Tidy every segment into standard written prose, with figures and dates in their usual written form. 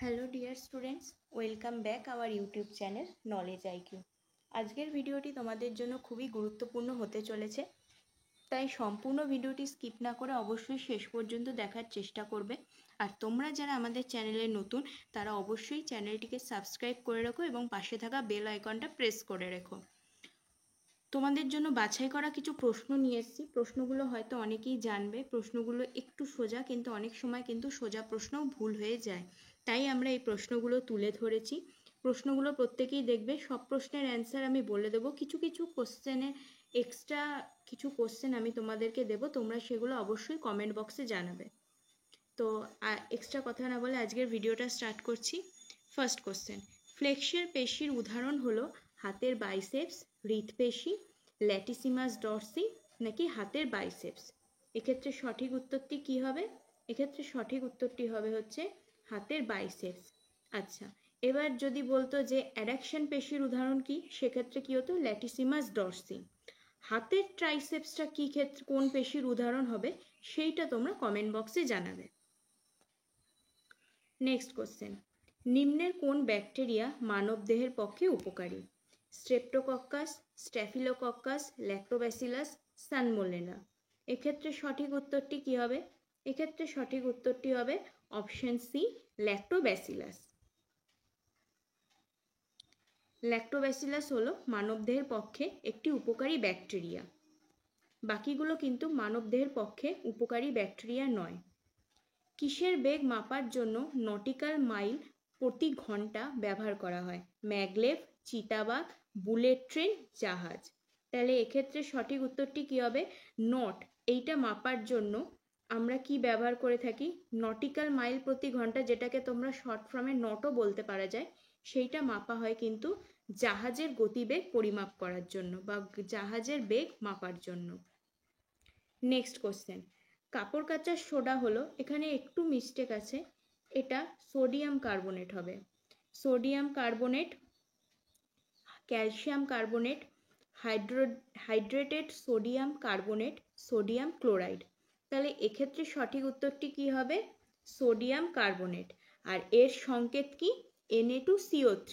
Hello dear students, welcome back our YouTube channel knowledge IQ. আজকের ভিডিওটি তোমাদের জন্য খুবই গুরুত্বপূর্ণ হতে চলেছে, তাই সম্পূর্ণ ভিডিওটি স্কিপ না করে অবশ্যই শেষ পর্যন্ত দেখার চেষ্টা করবে। আর তোমরা যারা আমাদের চ্যানেলে নতুন তারা অবশ্যই চ্যানেলটিকে সাবস্ক্রাইব করে রাখো এবং পাশে থাকা বেল আইকনটা প্রেস করে রেখো। তোমাদের জন্য বাছাই করা কিছু প্রশ্ন নিয়ে এসেছি। প্রশ্নগুলো হয়তো অনেকেই জানবে, প্রশ্নগুলো একটু সোজা, কিন্তু অনেক সময় কিন্তু সোজা প্রশ্নও ভুল হয়ে যায়, তাই আমরা এই প্রশ্নগুলো তুলে ধরেছি। প্রশ্নগুলো প্রত্যেকেই দেখবে, সব প্রশ্নের অ্যান্সার আমি বলে দেবো। কিছু কিছু কোশ্চেনে এক্সট্রা কিছু কোশ্চেন আমি তোমাদেরকে দেবো, তোমরা সেগুলো অবশ্যই কমেন্ট বক্সে জানাবে। তো এক্সট্রা কথা না বলে আজকের ভিডিওটা স্টার্ট করছি। ফার্স্ট কোশ্চেন, ফ্লেক্সিয়ার পেশির উদাহরণ হলো হাতের বাইসেপস, হৃৎপেশি, ল্যাটিসিমাস ডরসি নাকি হাতের বাইসেপস? এক্ষেত্রে সঠিক উত্তরটি কি হবে? এক্ষেত্রে সঠিক উত্তরটি হবে হচ্ছে হাতের বাইসেপস। আচ্ছা, এবার যদি বলতো যে অ্যাডাকশন পেশির উদাহরণ কি, সেক্ষেত্রে কি হতো? Latissimus Dorsey. হাতের ট্রাইসেপসটা কি ক্ষেত্রে, কোন পেশির উদাহরণ হবে, সেইটা তোমরা কমেন্ট বক্সে জানাবে। নেক্সট কোশ্চেন, নিম্নের কোন ব্যাকটেরিয়া মানবদেহের পক্ষে উপকারী? Streptococcus, Staphylococcus, Lactobacillus, salmonella. এক্ষেত্রে সঠিক উত্তরটি কি হবে? এক্ষেত্রে সঠিক উত্তরটি হবে অপশন সি, ল্যাক্টোব্যাসিলাস। ল্যাক্টোব্যাসিলাস হলো মানবদেহের পক্ষে একটি উপকারী ব্যাকটেরিয়া। বাকিগুলো কিন্তু মানবদেহের পক্ষে উপকারী ব্যাকটেরিয়া নয়। কিসের বেগ মাপার জন্য নটিক্যাল মাইল প্রতি ঘন্টা ব্যবহার করা হয়? ম্যাগলেভ, চিতাবাঘ, বুলেট ট্রেন, জাহাজ। তাহলে এক্ষেত্রে সঠিক উত্তরটি কি হবে? নট। এইটা মাপার জন্য আমরা কি ব্যবহার করে থাকি? নটিক্যাল মাইল প্রতি ঘন্টা, যেটাকে তোমরা শর্ট ফর্মে নটও বলতে পারা যায়, সেইটা মাপা হয় কিন্তু জাহাজের গতিবেগ পরিমাপ করার জন্য বা জাহাজের বেগ মাপার জন্য। নেক্সট কোশ্চেন, কাপড় কাচার সোডা হলো, এখানে একটু মিস্টেক আছে, এটা সোডিয়াম কার্বনেট হবে। Sodium carbonate, calcium carbonate, hydrated sodium carbonate, sodium chloride. তাহলে এক্ষেত্রে সঠিক উত্তরটি কি হবে? Sodium carbonate. আর এর সংকেত কি? Na2CO3।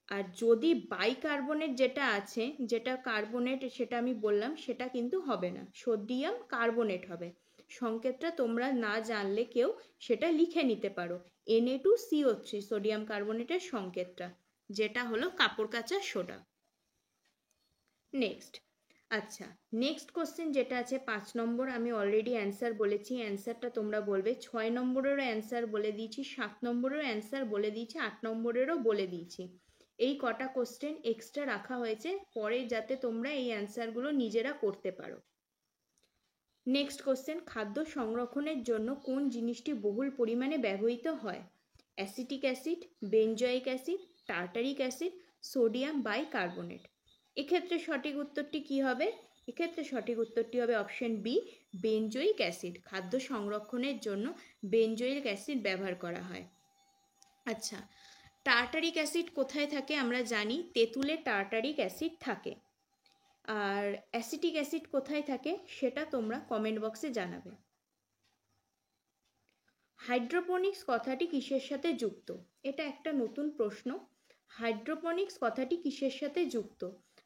আর যদি বাইকার্বনেট যেটা আছে, যেটা কার্বনেট, সেটা আমি বললাম, সেটা কিন্তু হবে না, সোডিয়াম কার্বনেট হবে। সংকেতটা তোমরা না জানলে কেউ সেটা লিখে নিতে পারো, Na2CO3 সোডিয়াম কার্বনেটের সংকেতটা, যেটা হলো কাপড় কাচার সোডা। নেক্সট, আচ্ছা, নেক্সট কোশ্চেন যেটা আছে 5 নম্বর, আমি অলরেডি অ্যান্সার বলেছি, অ্যান্সারটা তোমরা বলবে। 6 নম্বরেরও অ্যান্সার বলে দিয়েছি, 7 নম্বরেরও অ্যান্সার বলে দিয়েছি, 8 নম্বরেরও বলে দিয়েছি। এই কটা কোশ্চেন এক্সট্রা রাখা হয়েছে পরে, যাতে তোমরা এই অ্যান্সারগুলো নিজেরা করতে পারো। নেক্সট কোশ্চেন, খাদ্য সংরক্ষণের জন্য কোন জিনিসটি বহুল পরিমাণে ব্যবহৃত হয়? Acetic acid, benzoic acid, tartaric acid, sodium bicarbonate. এক্ষেত্রে সঠিক উত্তরটি কি হবে? এক্ষেত্রে সঠিক উত্তরটি হবে অপশন বি, বেনজোয়িক অ্যাসিড। খাদ্য সংরক্ষণের জন্য বেনজোয়িক অ্যাসিড ব্যবহার করা হয়। আচ্ছা, টার্টারিক অ্যাসিড কোথায় থাকে? আমরা জানি তেঁতুলে টার্টারিক অ্যাসিড থাকে। আর অ্যাসিটিক অ্যাসিড কোথায় থাকে সেটা তোমরা কমেন্ট বক্সে জানাবে। হাইড্রোপনিক্স কথাটি কিসের সাথে যুক্ত? এটা একটা নতুন প্রশ্ন। হাইড্রোপনিক্স কথাটি কিসের সাথে যুক্ত?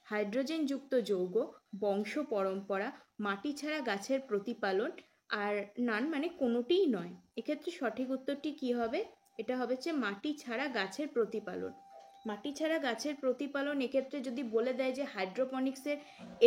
হাইড্রোজেন যুক্ত যৌগ, বংশ পরম্পরা, মাটি ছাড়া গাছের প্রতিপালন, আর নান মানে কোনোটিই নয়। এক্ষেত্রে সঠিক উত্তরটি কি হবে? এটা হবে যে মাটি ছাড়া গাছের প্রতিপালন। মাটি ছাড়া গাছের প্রতিপালন, এক্ষেত্রে যদি বলে দেয় যে হাইড্রোপনিক্সের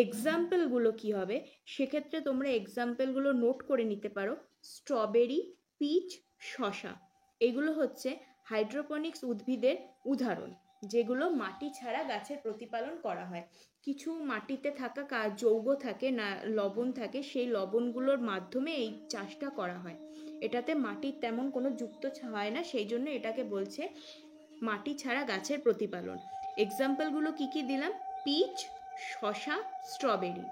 এক্সাম্পলগুলো কি হবে, সেক্ষেত্রে তোমরা এক্সাম্পলগুলো নোট করে নিতে পারো। স্ট্রবেরি, পিচ, শশা, এগুলো হচ্ছে হাইড্রোপনিক্স উদ্ভিদের উদাহরণ, যেগুলো মাটি ছাড়া গাছের প্রতিপালন করা হয়। কিছু মাটিতে থাকা যৌগ থাকে না, লবণ থাকে, সেই লবণগুলোর মাধ্যমে এই চাষটা করা হয়। এটাতে মাটির তেমন কোনো যুক্ত হয় না, সেই জন্য এটাকে বলছে মাটি ছাড়া গাছের প্রতিপালন। এক্সাম্পলগুলো কি কি দিলাম? পিচ, শশা, স্ট্রবেরি।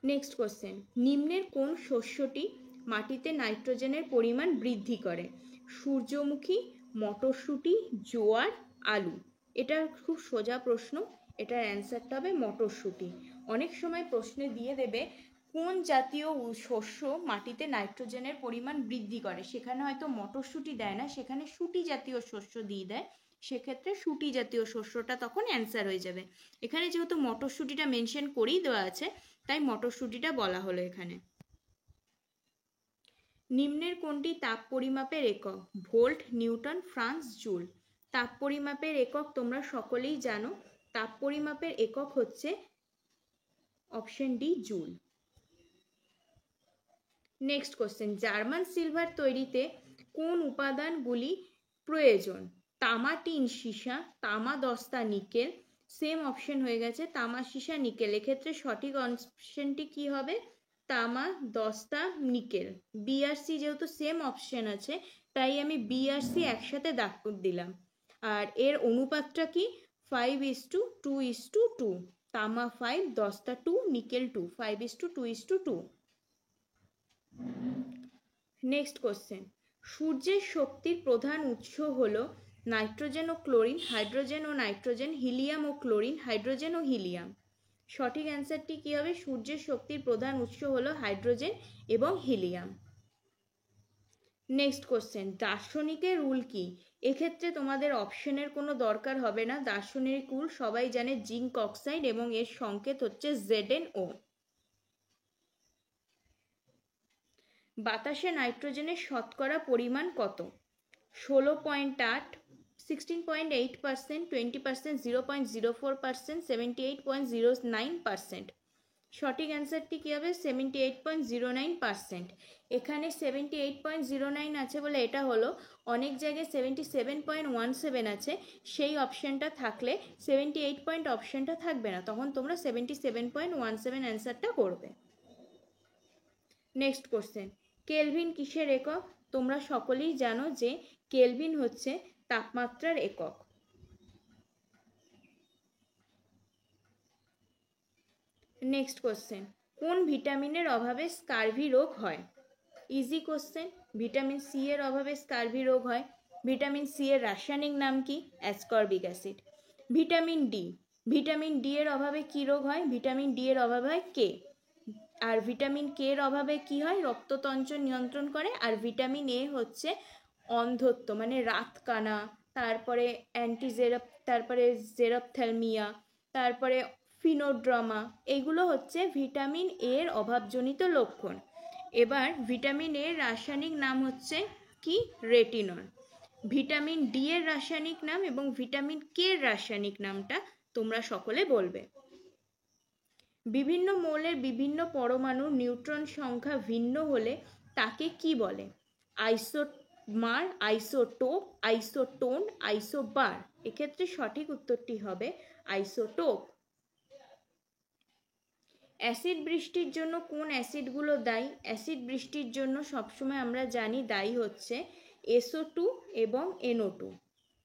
নেক্সট কোশ্চেন, নিম্নের কোন শস্যটি মাটিতে নাইট্রোজেনের পরিমাণ বৃদ্ধি করে? সূর্যমুখী, মটরশুঁটি, জোয়ার, আলু। এটা খুব সোজা প্রশ্ন, এটার অ্যান্সারটা হবে মটরশুঁটি। অনেক সময় প্রশ্নে দিয়ে দেবে কোন জাতীয় শস্য মাটিতে নাইট্রোজেনের পরিমাণ বৃদ্ধি করে? সেখানে হয়তো মটরশুঁটি দেয় না, সেখানে শুঁটি জাতীয় শস্য দিয়ে দেয়, সেক্ষেত্রে শুঁটি জাতীয় শস্যটা তখন অ্যান্সার হয়ে যাবে। এখানে যেহেতু মটরশুঁটিটা মেনশন করেই দেওয়া আছে, তাই মটরশুঁটিটা বলা হলো এখানে। নিম্নের কোনটি তাপ পরিমাপের একক? Volt, Newton, France, joule. তাপ পরিমাপের একক তোমরা সকলেই জানো, তাপ পরিমাপের একক হচ্ছে option D, joule. Next question, German silver তৈরিতে কোন উপাদানগুলি প্রয়োজন? তামা, টিন, সীসা, তামা, দস্তা, নিকেল। সেম অপশন হয়ে গেছে, তামা, সীসা, নিকেল। এক্ষেত্রে সঠিক অপশনটি কি হবে? তামা, দস্তা, নিকেল। বি আর সি যেহেতু সেম অপশন আছে, তাই আমি বি আর সি একসাথে দাগ দিলাম। আর এর অনুপাতটা কি? 5:2:2। তামা 5, দস্তা 2, নিকেল 2, 5:2:2। নেক্সট কোশ্চেন, সূর্যের শক্তির প্রধান উৎস হলো নাইট্রোজেন ও ক্লোরিন, হাইড্রোজেন ও নাইট্রোজেন, হিলিয়াম ও ক্লোরিন, হাইড্রোজেন ও হিলিয়াম। সঠিক অ্যান্সারটি কি হবে? সূর্যের শক্তির প্রধান উৎস হলো হাইড্রোজেন এবং হিলিয়াম। নেক্সট কোশ্চেন, দার্শনিকের রুল কি? এক্ষেত্রে তোমাদের অপশনের কোনো দরকার হবে না, দার্শনিক রুল সবাই জানে, জিঙ্ক অক্সাইড, এবং এর সংকেত হচ্ছে ZnO। বাতাসে নাইট্রোজেনের শতকরা পরিমাণ কত? 16.8, 16.8%, 20%, 0.04%, 78.09%। সঠিক অ্যান্সারটি কী হবে? 78.09%। এখানে 78.09 আছে বলে এটা হলো, অনেক জায়গায় 77.17 আছে, সেই অপশানটা থাকলে 78 অপশানটা থাকবে না, তখন তোমরা 77.17 অ্যান্সারটা করবে। নেক্সট কোশ্চেন, কেলভিন কিসের একক? তোমরা সকলেই জানো যে কেলভিন হচ্ছে তাপমাত্রার একক। নেক্সট কোশ্চেন, কোন ভিটামিনের অভাবে স্কারভি রোগ হয়? ইজি কোশ্চেন, ভিটামিন সি এর অভাবে স্কারভি রোগ হয়। ভিটামিন সি এর রাসায়নিক নাম কি? Ascorbic acid. Vitamin D, vitamin D এর অভাবে কি রোগ হয়? ভিটামিন ডি এর অভাবে হয় কে। আর ভিটামিন কে এর অভাবে কি হয়? রক্ততঞ্চ নিয়ন্ত্রণ করে। আর ভিটামিন এ হচ্ছে অন্ধত্ব, মানে রাতকানা, তারপরে তারপরে জেরপ্থ্যালমিয়া, তারপরে ফিনোড্রামা, এগুলো হচ্ছে ভিটামিন এর অভাবজনিত লক্ষণ। এবার ভিটামিন এর রাসায়নিক নাম হচ্ছে কি? রেটিনল। ভিটামিন ডি এর রাসায়নিক নাম এবং ভিটামিন কে এর রাসায়নিক নামটা তোমরা সকলে বলবে। বিভিন্ন মৌলের বিভিন্ন পরমাণুর নিউট্রন সংখ্যা ভিন্ন হলে তাকে কি বলে? Isomer, isotope, isotone, isobar. এক্ষেত্রে সঠিক উত্তরটি হবে আইসোটোপ। অ্যাসিড বৃষ্টির জন্য কোন অ্যাসিডগুলো দায়ী? অ্যাসিড বৃষ্টির জন্য সবসময় আমরা জানি দায়ী হচ্ছে SO2 এবং NO2,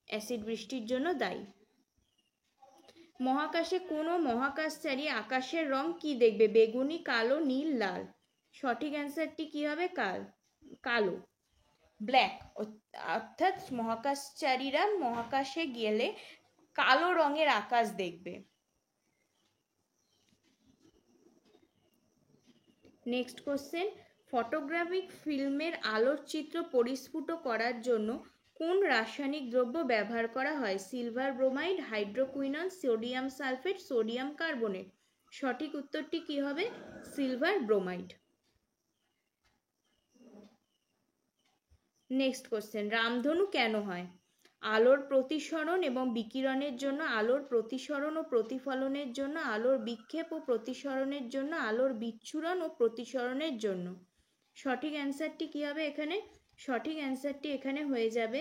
অ্যাসিড বৃষ্টির জন্য দায়ী। মহাকাশে কোনো মহাকাশচারী আকাশের রং কি দেখবে? বেগুনি, কালো, নীল, লাল। সঠিক অ্যান্সারটি কি হবে? কালো, ব্ল্যাক। অর্থাৎ মহাকাশচারীরা মহাকাশে গেলে কালো রঙের আকাশ দেখবে। নেক্সট কোশ্চেন, ফটোগ্রাফিক ফিল্মের আলোর চিত্র পরিস্ফুট করার জন্য কোন রাসায়নিক দ্রব্য ব্যবহার করা হয়? Silver bromide, hydroquinone, sodium sulphate, sodium carbonate. সঠিক উত্তরটি কি হবে? Silver bromide. নেক্সট কোশ্চেন, রামধনু কেন হয়? আলোর প্রতিসরণ এবং বিকিরণের জন্য, আলোর প্রতিসরণ ও প্রতিফলনের জন্য, আলোর বিক্ষেপ ও প্রতিসরণের জন্য, আলোর বিচ্ছুরণ ও প্রতিসরণের জন্য। সঠিক অ্যান্সারটি কি হবে এখানে? সঠিক অ্যান্সারটি এখানে হয়ে যাবে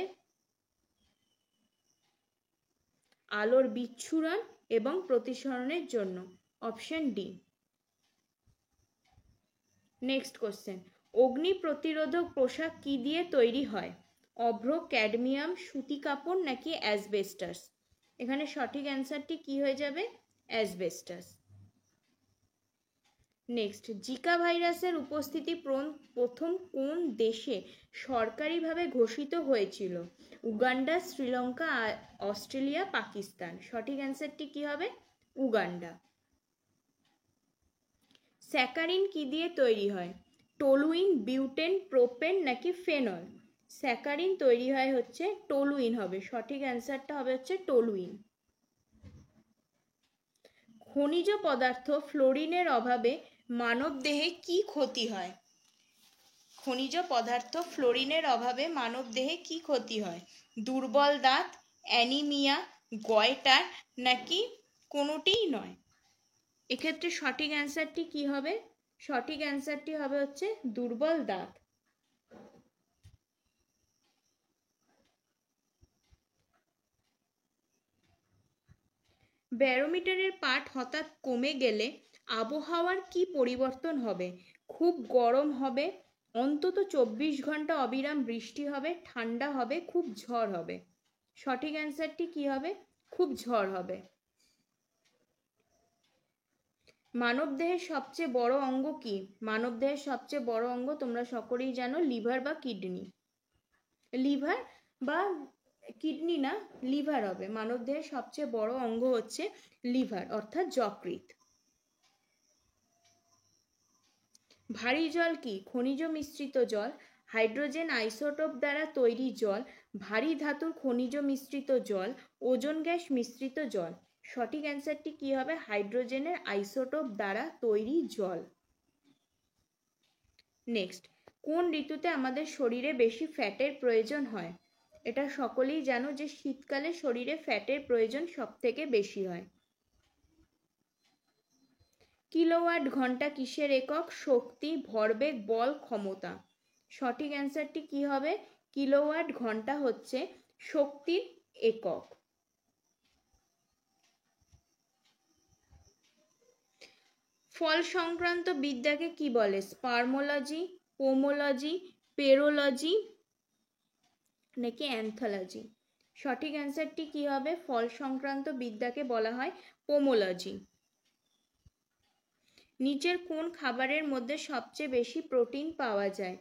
আলোর বিচ্ছুরণ এবং প্রতিসরণের জন্য, অপশন ডি। নেক্সট কোশ্চেন, অগ্নি প্রতিরোধক পোশাক কি দিয়ে তৈরি হয়? অভ্র, ক্যাডমিয়াম, সুতি কাপড় নাকি অ্যাসবেস্টাস? এখানে সঠিক অ্যান্সারটি কি হয়ে যাবে? অ্যাসবেস্টাস। নেক্সট, জিকা ভাইরাসের উপস্থিতি প্রথম কোন দেশে সরকারিভাবে ঘোষিত হয়েছিল? Uganda, Sri Lanka, Australia, Pakistan. সঠিক অ্যান্সারটি কি হবে? উগান্ডা। স্যাকারিন কি দিয়ে তৈরি হয়? টলুইন, বিউটেন, প্রোপেন নাকি ফেনল? স্যাকারিন তৈরি হয় হচ্ছে টলুইন হবে, সঠিক অ্যান্সারটা হবে হচ্ছে টলুইন। খনিজ পদার্থ ফ্লোরিনের অভাবে মানবদেহে কি ক্ষতি হয়? খনিজ পদার্থ ফ্লোরিনের অভাবে মানবদেহে কি ক্ষতি হয়? দুর্বল দাঁত, অ্যানিমিয়া, গয়টার নাকি কোনোটিই নয়? এক্ষেত্রে সঠিক অ্যান্সারটি কি হবে? সঠিক অ্যান্সারটি হবে হচ্ছে দুর্বল দাঁত। ব্যারোমিটারের পাঠ হঠাৎ কমে গেলে আবহাওয়ার কি পরিবর্তন হবে? খুব গরম হবে, অন্তত 24 ঘন্টা অবিরাম বৃষ্টি হবে, ঠান্ডা হবে, খুব ঝড় হবে? সঠিক অ্যান্সারটি কি হবে? খুব ঝড় হবে। মানবদেহের সবচেয়ে বড় অঙ্গ কি? মানবদেহের সবচেয়ে বড় অঙ্গ তোমরা সকলেই জানো, লিভার বা কিডনি। লিভার বা কিডনি না, লিভার হবে। মানবদেহের সবচেয়ে বড় অঙ্গ হচ্ছে লিভার অর্থাৎ যকৃৎ। ভারী জল কি? খনিজ মিশ্রিত জল, হাইড্রোজেন আইসোটোপ দ্বারা তৈরি জল, ভারী ধাতুর খনিজ মিশ্রিত জল, ওজোন গ্যাস মিশ্রিত জল? সঠিক অ্যান্সারটি কি হবে? হাইড্রোজেনের আইসোটোপ দ্বারা তৈরি জল। নেক্সট, কোন ঋতুতে আমাদের শরীরে বেশি ফ্যাটের প্রয়োজন হয়? এটা সকলেই জানো যে শীতকালে শরীরে ফ্যাটের প্রয়োজন সব থেকে বেশি হয়। কিলোওয়াট ঘন্টা কিসের একক? শক্তি, ভরবেগ, বল, ক্ষমতা? সঠিক অ্যান্সারটি কি হবে? কিলোওয়াট ঘন্টা হচ্ছে শক্তির একক। ফল সংক্রান্ত বিদ্যাকে কি বলে? স্পার্মোলজি, পোমোলজি, পেরোলজি নাকি অ্যানথোলজি? সঠিক অ্যান্সারটি কি হবে? ফল সংক্রান্ত বিদ্যাকে বলা হয় পোমোলজি। নিচের কোন খাবারের মধ্যে সবচেয়ে বেশি প্রোটিন পাওয়া যায়?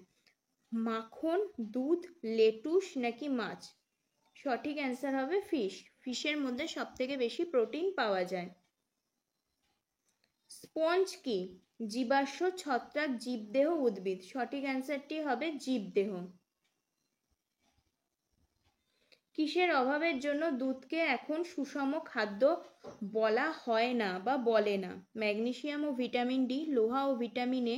মাখন, দুধ, লেটুস নাকি মাছ? সঠিক অ্যান্সার হবে ফিশ। ফিশের মধ্যে সব থেকে বেশি প্রোটিন পাওয়া যায়। স্পঞ্জ কি? জীবাশ্ম, ছত্রাক, জীবদেহ, উদ্ভিদ? সঠিক অ্যান্সারটি হবে জীবদেহ। কিসের অভাবের জন্য দুধকে এখন সুষম খাদ্য বলা হয় না বা বলে না? ম্যাগনেসিয়াম ও ভিটামিন ডি, লোহা ও ভিটামিন এ,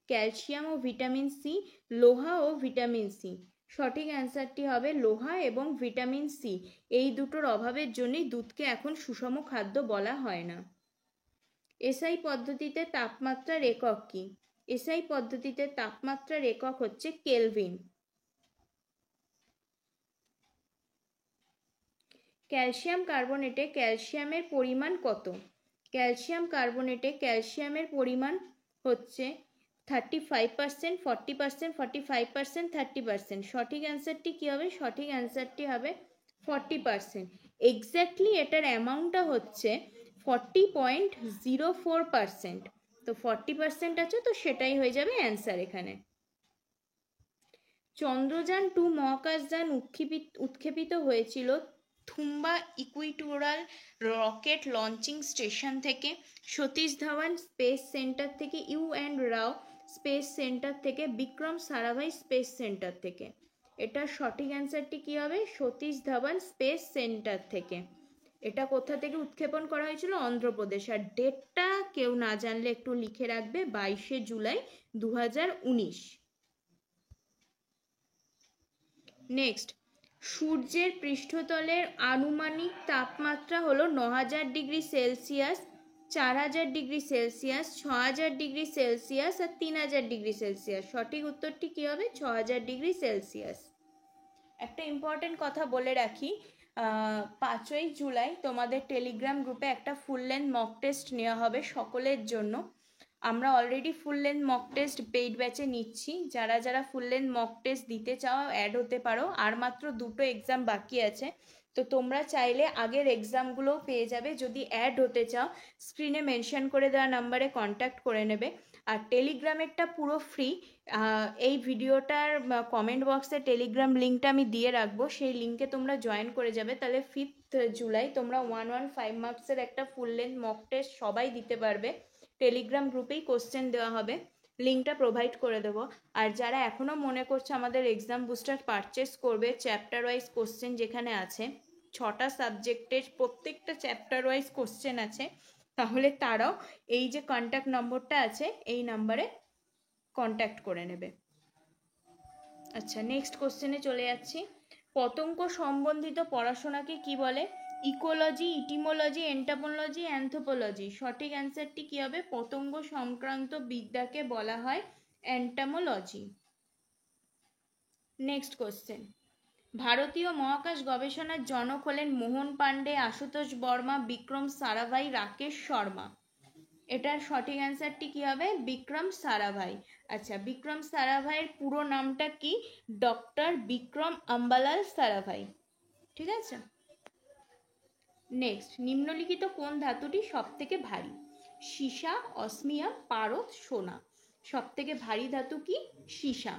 ক্যালসিয়াম ও ভিটামিন সি, লোহা ও ভিটামিন সি? সঠিক অ্যান্সারটি হবে লোহা এবং ভিটামিন সি। এই দুটোর অভাবের জন্যই দুধকে এখন সুষম খাদ্য বলা হয় না। এসআই পদ্ধতিতে তাপমাত্রার একক কি? এসআই পদ্ধতিতে তাপমাত্রার একক হচ্ছে কেলভিন। ক্যালসিয়াম কার্বনেটে ক্যালসিয়ামের পরিমাণ কত? ক্যালসিয়াম কার্বনেটে ক্যালসিয়ামের পরিমাণ হচ্ছে 35%, 40%, 45%, 30%। সঠিক অ্যান্সারটি কি হবে? সঠিক অ্যান্সারটি হবে 40%। এক্স্যাক্টলি এটার অ্যামাউন্টটা হচ্ছে 40.04%। তো 40% আছে, তো সেটাই হয়ে যাবে অ্যান্সার এখানে। চন্দ্রযান-2 মহাকাশযান উৎক্ষেপিত হয়েছিল থুম্বা ইকুইটোরাল রকেট লঞ্চিং স্টেশন থেকে, সতীশ ধাওয়ান স্পেস সেন্টার থেকে, ইউ এন রাও স্পেস সেন্টার থেকে, বিক্রম সারাভাই স্পেস সেন্টার থেকে? এটার সঠিক অ্যান্সারটি কি হবে? সতীশ ধাওয়ান স্পেস সেন্টার থেকে। এটা কোথা থেকে উৎক্ষেপণ করা হয়েছিল? অন্ধ্রপ্রদেশ। আর ডেটটা কেউ না জানলে একটু লিখে রাখবে, 22শে জুলাই 2019। নেক্সট, সূর্যের পৃষ্ঠতলের আনুমানিক তাপমাত্রা হলো 9000 degree Celsius, 4000 degree Celsius, 6000 degree Celsius আর 3000 ডিগ্রি সেলসিয়াস? সঠিক উত্তরটি কি হবে? 6000 ডিগ্রি সেলসিয়াস। একটা ইম্পর্টেন্ট কথা বলে রাখি, 5ই জুলাই তোমাদের টেলিগ্রাম গ্রুপে একটা ফুল লেন্থ মক টেস্ট নেওয়া হবে সকলের জন্য। আমরা already full length mock test paid ব্যাচে নিচ্ছি। যারা যারা ফুল লেন্থ মক টেস্ট দিতে চাও অ্যাড হতে পারো। আর মাত্র 2টো এক্সাম বাকি আছে, তো তোমরা চাইলে আগের এক্সামগুলোও পেয়ে যাবে। যদি অ্যাড হতে চাও স্ক্রিনে মেনশন করে দেওয়া নাম্বারে কন্ট্যাক্ট করে নেবে। আর টেলিগ্রামেরটা পুরো ফ্রি। এই ভিডিওটার কমেন্ট বক্সে টেলিগ্রাম লিঙ্কটা আমি দিয়ে রাখবো, সেই লিঙ্কে তোমরা জয়েন করে যাবে। তাহলে 5th জুলাই তোমরা 115 মার্কসের একটা ফুল লেন্থ মক টেস্ট সবাই দিতে পারবে। টেলিগ্রাম গ্রুপেই কোশ্চেন দেওয়া হবে, লিঙ্কটা প্রোভাইড করে দেবো। আর যারা এখনও মনে করছে আমাদের এক্সাম বুস্টার পারচেস করবে, চ্যাপ্টার ওয়াইজ কোশ্চেন যেখানে আছে, 6টা সাবজেক্টের প্রত্যেকটা চ্যাপ্টার ওয়াইজ কোশ্চেন আছে, তাহলে তারাও এই যে কন্ট্যাক্ট নম্বরটা আছে এই নাম্বারে কন্ট্যাক্ট করে নেবে। আচ্ছা, নেক্সট কোশ্চেনে চলে যাচ্ছি। পতঙ্গ সম্বন্ধিত পড়াশোনাকে কি বলে? Ecology, etymology, entomology, anthropology. সঠিক অ্যান্সারটি কি হবে? পতঙ্গ সংক্রান্ত বিদ্যাকে বলা হয় এন্টোমোলজি। Next question. ভারতীয় মহাকাশ গবেষণার জনক হলেন মোহন পান্ডে, আশুতোষ বর্মা, বিক্রম সারাভাই, রাকেশ শর্মা। এটার সঠিক অ্যান্সারটি কি হবে? বিক্রম সারাভাই। আচ্ছা, বিক্রম সারাভাইয়ের পুরো নামটা কি? ডক্টর বিক্রম আম্বালাল সারাভাই। ঠিক আছে। নেক্সট, নিম্নলিখিত কোন ধাতুটি সব থেকে ভারী? সীসা, অসমিয়াম, পারদ, সোনা। সব থেকে ভারী ধাতু কি? সীসা।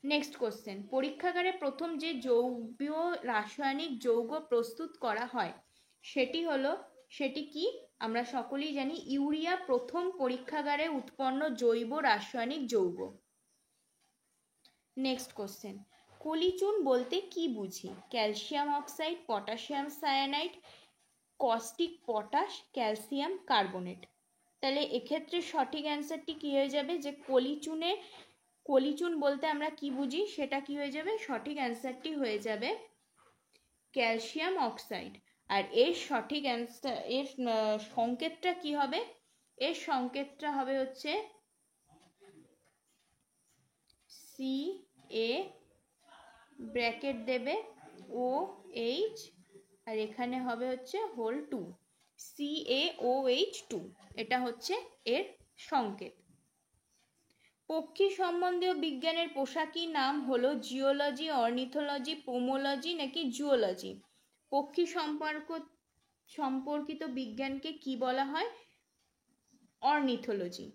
Next question. পরীক্ষাগারে প্রথম যে জৈব রাসায়নিক যৌগ প্রস্তুত করা হয় সেটি কি? আমরা সকলেই জানি ইউরিয়া প্রথম পরীক্ষাগারে উৎপন্ন জৈব রাসায়নিক যৌগ। Next question. কলিচুন বলতে কি বুঝি? Calcium oxide, potassium cyanide, caustic potash, calcium carbonate. তাহলে এক্ষেত্রে সঠিক অ্যান্সারটি কি হয়ে যাবে? যে কলিচুন বলতে আমরা কি বুঝি সেটা কি হয়ে যাবে? সঠিক অ্যান্সারটি হয়ে যাবে ক্যালসিয়াম অক্সাইড। আর এর সঠিক অ্যান্সার, এর সংকেতটা কি হবে? এর সংকেতটা হবে হচ্ছে CA, ব্র্যাকেট দেবে OH, আর এখানে হবে হচ্ছে হোল 2, CaOH2। এটা হচ্ছে এর সংকেত। পক্ষী সম্বন্ধীয় বিজ্ঞানের পোশাকি নাম হলো জিওলজি, অর্নিথোলজি, পোমোলজি নাকি জুওলজি? পক্ষী সম্পর্কিত বিজ্ঞানকে কি বলা হয়? অর্নিথোলজি।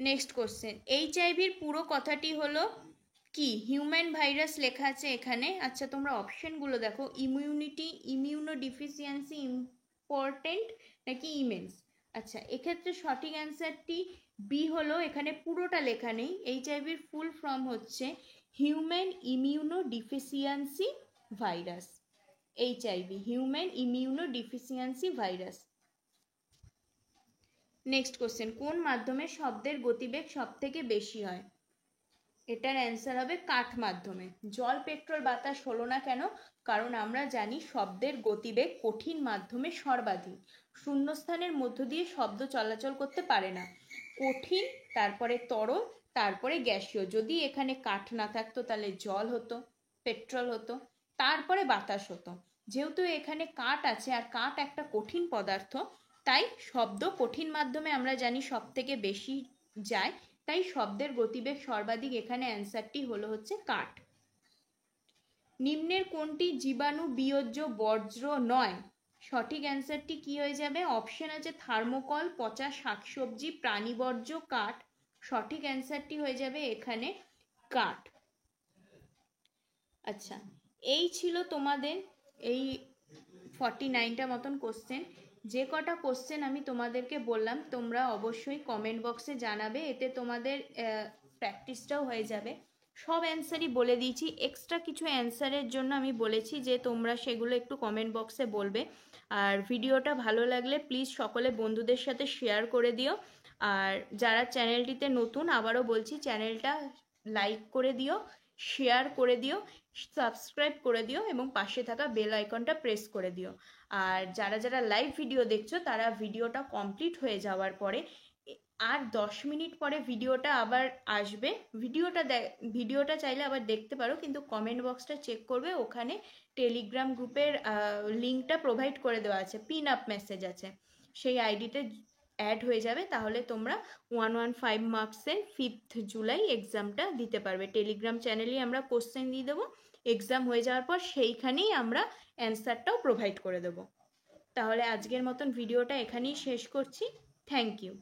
Next question. HIV-র পুরো কথাটি হলো কি? হিউম্যান ভাইরাস লেখা আছে এখানে। আচ্ছা, তোমরা অপশনগুলো দেখো। ইমিউনিটি, ইমিউনো ডিফিসিয়েন্সি, ইম্পর্টেন্ট নাকি ইমেন্স? আচ্ছা, এক্ষেত্রে সঠিক অ্যান্সারটি বি হলো। এখানে পুরোটা লেখা নেই। HIV-র ফুল ফর্ম হচ্ছে human immuno deficiency virus. HIV, human immuno deficiency virus. Next question. কোন মাধ্যমে শব্দের গতিবেগ সব থেকে বেশি হয়? এটার অ্যান্সার হবে কাঠ মাধ্যমে। জল, পেট্রোল, বাতাস হলো না কেন? কারণ আমরা জানি শব্দের গতিবেগ কঠিন মাধ্যমে সর্বাধিক। শূন্যস্থানের মধ্য দিয়ে শব্দ চলাচল করতে পারে না। কঠিন, তারপরে তরল, তারপরে গ্যাসীয়। যদি এখানে কাঠ না থাকতো তাহলে জল হতো, পেট্রোল হতো, তারপরে বাতাস হতো। যেহেতু এখানে কাঠ আছে আর কাঠ একটা কঠিন পদার্থ, তাই শব্দ কঠিন মাধ্যমে আমরা জানি সব থেকে বেশি যায়, তাই শব্দের গতিবেগ সর্বাধিক। এখানে অ্যান্সারটি হলো হচ্ছে কাঠ। নিম্নের কোনটি জীবাণু বিয়োজ্য বর্জ্য নয়? সঠিক অ্যান্সারটি কি হয়ে যাবে? অপশন আছে থার্মোকল, পচা শাকসবজি, প্রাণীবর্জ্য, কাঠ। সঠিক অ্যান্সারটি হয়ে যাবে এখানে কাঠ। আচ্ছা, এই ছিল তোমাদের এই 49টা মতন কোশ্চেন। যে কটা কোশ্চেন আমি তোমাদেরকে বললাম তোমরা অবশ্যই কমেন্ট বক্সে জানাবে, এতে তোমাদের প্র্যাকটিসটাও হয়ে যাবে। সব অ্যান্সারই বলে দিয়েছি, এক্সট্রা কিছু অ্যান্সারের জন্য আমি বলেছি যে তোমরা সেগুলো একটু কমেন্ট বক্সে বলবে। আর ভিডিওটা ভালো লাগলে প্লিজ সকলে বন্ধুদের সাথে শেয়ার করে দিও। আর যারা চ্যানেলটিতে নতুন, আবারও বলছি চ্যানেলটা লাইক করে দিও, শেয়ার করে দিও, সাবস্ক্রাইব করে দিও এবং পাশে থাকা বেল আইকনটা প্রেস করে দিও। আর যারা যারা লাইভ ভিডিও দেখছো তারা ভিডিওটা কমপ্লিট হয়ে যাওয়ার পরে আর 10 মিনিট পরে ভিডিওটা আবার আসবে। ভিডিওটা চাইলে আবার দেখতে পারো, কিন্তু কমেন্ট বক্সটা চেক করবে, ওখানে টেলিগ্রাম গ্রুপের লিঙ্কটা প্রোভাইড করে দেওয়া আছে, পিন আপ মেসেজ আছে, সেই আইডিতে অ্যাড হয়ে যাবে। তাহলে তোমরা 115 মার্কসের 5 জুলাই এক্সামটা দিতে পারবে। টেলিগ্রাম চ্যানেলেই আমরা কোশ্চেন দিয়ে দেবো, এক্সাম হয়ে যাওয়ার পর সেইখানেই আমরা অ্যান্সারটাও প্রোভাইড করে দেবো। তাহলে আজকের মতন ভিডিওটা এখানেই শেষ করছি। Thank you.